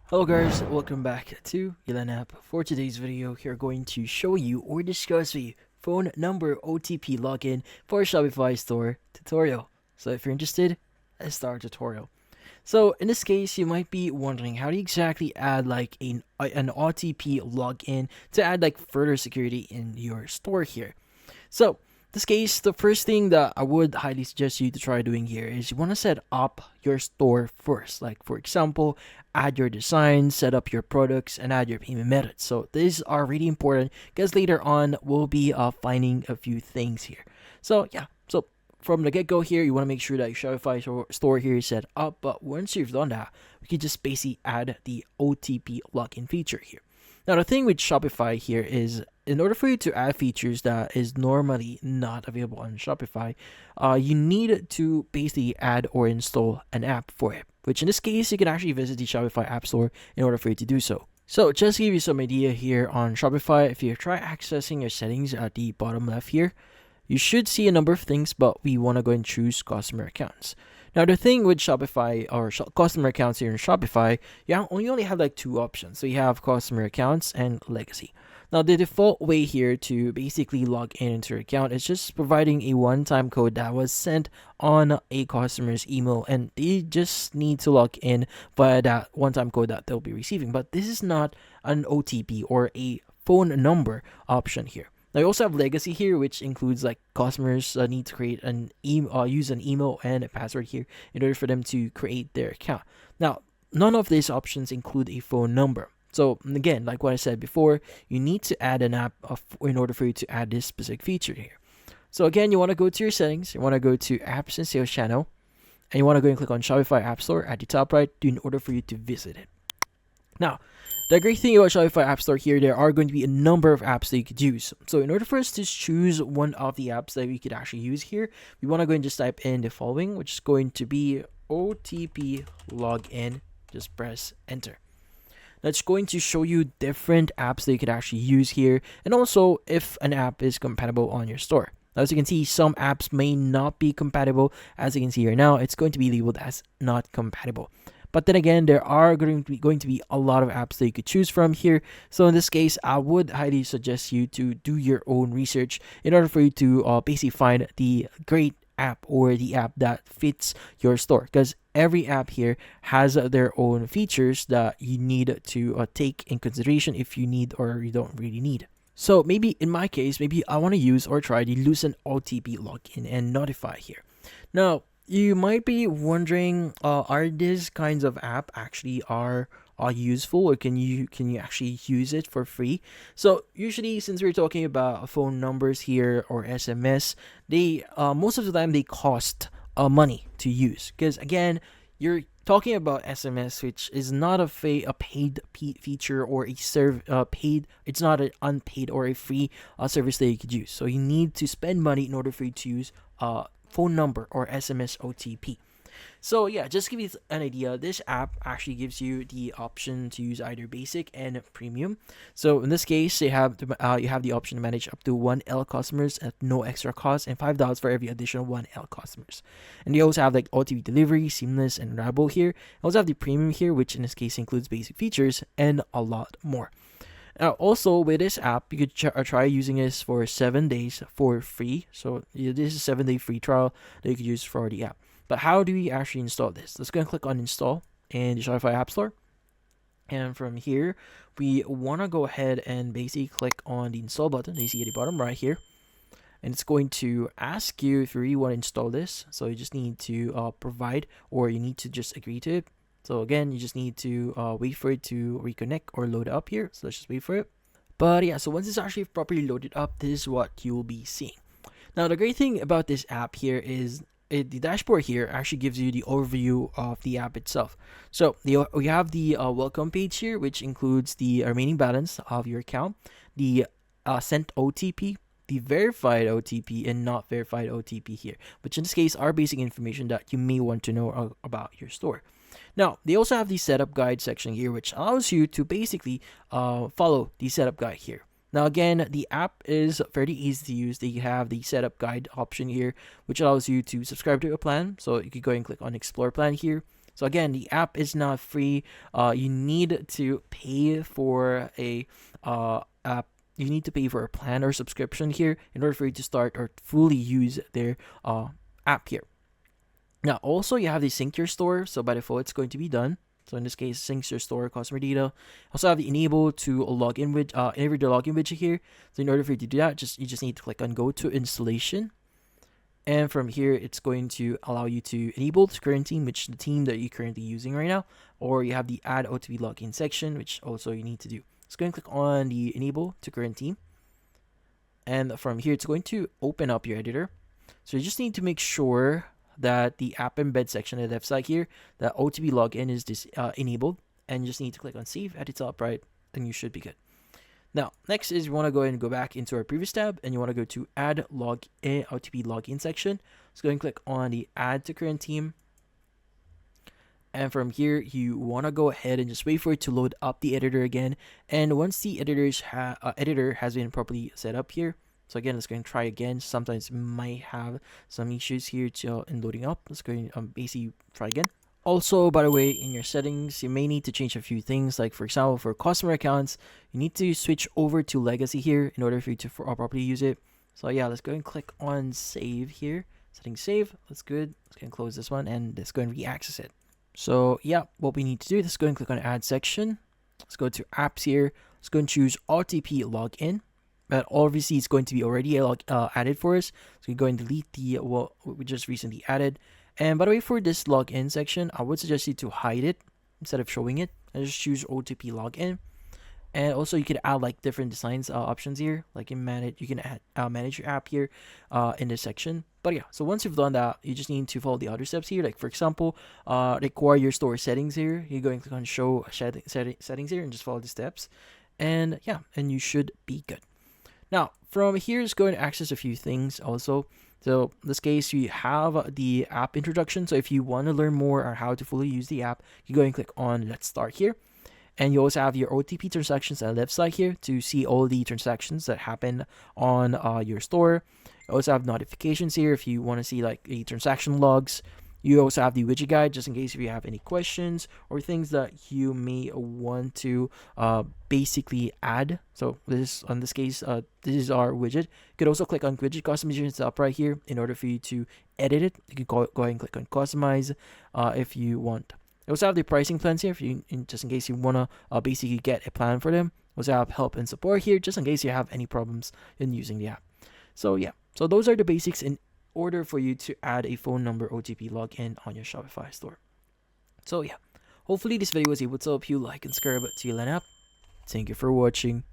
Hello guys, welcome back to Ylan app. For today's video, we're going to show you or discuss the phone number OTP login for Shopify store tutorial. So if you're interested, let's start our tutorial. So in this case, you might be wondering how do you exactly add like an OTP login to add like further security in your store here. So, in this case, the first thing that I would highly suggest you to try doing here is you want to set up your store first. Like, for example, add your design, set up your products, and add your payment methods. So, these are really important because later on we'll be finding a few things here. So, yeah, so from the get go here, you want to make sure that your Shopify store here is set up. But once you've done that, we can just basically add the OTP login feature here. Now, the thing with Shopify here is in order for you to add features that is normally not available on Shopify, you need to basically add or install an app for it, which in this case, you can actually visit the Shopify App Store in order for you to do so. So just to give you some idea here on Shopify, if you try accessing your settings at the bottom left here, you should see a number of things, but we want to go and choose customer accounts. Now, the thing with Shopify or customer accounts here in Shopify, you only have like two options. So you have customer accounts and legacy. Now, the default way here to basically log in into your account is just providing a one-time code that was sent on a customer's email, and they just need to log in via that one-time code that they'll be receiving. But this is not an OTP or a phone number option here. Now, you also have legacy here, which includes like customers need to create use an email and a password here in order for them to create their account. Now, none of these options include a phone number. So again, like what I said before, you need to add an app in order for you to add this specific feature here. So again, you want to go to your settings, you want to go to apps and sales channel, and you want to go and click on Shopify App Store at the top right in order for you to visit it. Now, the great thing about Shopify App Store here, there are going to be a number of apps that you could use. So in order for us to choose one of the apps that we could actually use here, we want to go and just type in the following, which is going to be OTP login. Just press enter. That's going to show you different apps that you could actually use here, and also if an app is compatible on your store. Now, as you can see, some apps may not be compatible. As you can see here now, it's going to be labeled as not compatible. But then again, there are going to be a lot of apps that you could choose from here. So in this case, I would highly suggest you to do your own research in order for you to basically find the great app or the app that fits your store, because every app here has their own features that you need to take in consideration if you need or you don't really need. So maybe in my case, maybe I want to use or try the Lucent OTP login and notify here. Now, you might be wondering, are these kinds of app actually are useful, or can you actually use it for free? So usually, since we're talking about phone numbers here or SMS, they most of the time they cost money to use, because again, you're talking about SMS, which is not a paid feature or a paid. It's not an unpaid or a free service that you could use. So you need to spend money in order for you to use phone number or SMS OTP. So yeah, just to give you an idea, this app actually gives you the option to use either basic and premium. So in this case, you have the option to manage up to 1L customers at no extra cost and $5 for every additional 1L customers. And you also have like OTP delivery, seamless and reliable here. You also have the premium here, which in this case includes basic features and a lot more. Now, also with this app, you could try using this for 7 days for free. So this is a 7-day free trial that you could use for the app. But how do we actually install this? Let's go and click on install in the Shopify App Store. And from here, we want to go ahead and basically click on the install button. You see at the bottom right here. And it's going to ask you if you really want to install this. So you just need to provide, or you need to just agree to it. So again, you just need to wait for it to reconnect or load up here. So let's just wait for it. But yeah, so once it's actually properly loaded up, this is what you will be seeing. Now, the great thing about this app here is the dashboard here actually gives you the overview of the app itself. So we have the welcome page here, which includes the remaining balance of your account, the sent OTP, the verified OTP, and not verified OTP here, which in this case are basic information that you may want to know about your store. Now, they also have the setup guide section here, which allows you to basically follow the setup guide here. Now, again, the app is fairly easy to use. They have the setup guide option here, which allows you to subscribe to a plan. So you could go and click on explore plan here. So again, the app is not free. You need to pay for a app. You need to pay for a plan or subscription here in order for you to start or fully use their app here. Now, also you have the sync your store. So by default, it's going to be done. So in this case, syncs your store customer data. Also have the enable to log in with enable the login widget here. So in order for you to do that, you just need to click on go to installation. And from here, it's going to allow you to enable the current team, which is the team that you're currently using right now. Or you have the add OTP login section, which also you need to do. So go and click on the enable to current team. And from here, it's going to open up your editor. So you just need to make sure that the app embed section at the left side here, that OTP login is enabled. And you just need to click on save at the top right, and you should be good. Now, next is you want to go ahead and go back into our previous tab, and you want to go to add login OTP login section. So go and click on the add to current team. And from here, you want to go ahead and just wait for it to load up the editor again. And once the editor has been properly set up here, so again, let's go and try again. Sometimes it might have some issues here in loading up. Let's go and basically try again. Also, by the way, in your settings, you may need to change a few things. Like for example, for customer accounts, you need to switch over to legacy here in order for you to properly use it. So yeah, let's go and click on save here. Settings save. That's good. Let's go and close this one and let's go and re-access it. So yeah, what we need to do, let's go and click on add section. Let's go to apps here. Let's go and choose OTP login. But obviously it's going to be already added for us. So we go and delete the what we just recently added. And by the way, for this login section, I would suggest you to hide it instead of showing it. And just choose OTP login. And also you can add like different designs options here. Like in manage, you can add manage your app here in this section. But yeah, so once you've done that, you just need to follow the other steps here. Like for example, require your store settings here. You're going to click on show settings here and just follow the steps. And yeah, and you should be good. Now, from here is going to access a few things also. So in this case, you have the app introduction. So if you want to learn more on how to fully use the app, you go and click on Let's Start here. And you also have your OTP transactions on the left side here to see all the transactions that happen on your store. You also have notifications here if you want to see like the transaction logs. You also have the widget guide just in case if you have any questions or things that you may want to basically add. So this case, this is our widget. You could also click on widget customization up right here in order for you to edit it. You can go ahead and click on customize if you want. You also have the pricing plans here if you just in case you want to basically get a plan for them. You also have help and support here just in case you have any problems in using the app. So yeah, so those are the basics in order for you to add a phone number OTP login on your Shopify store. So yeah, hopefully this video was able to help you. Like and subscribe to Ylan app. Thank you for watching.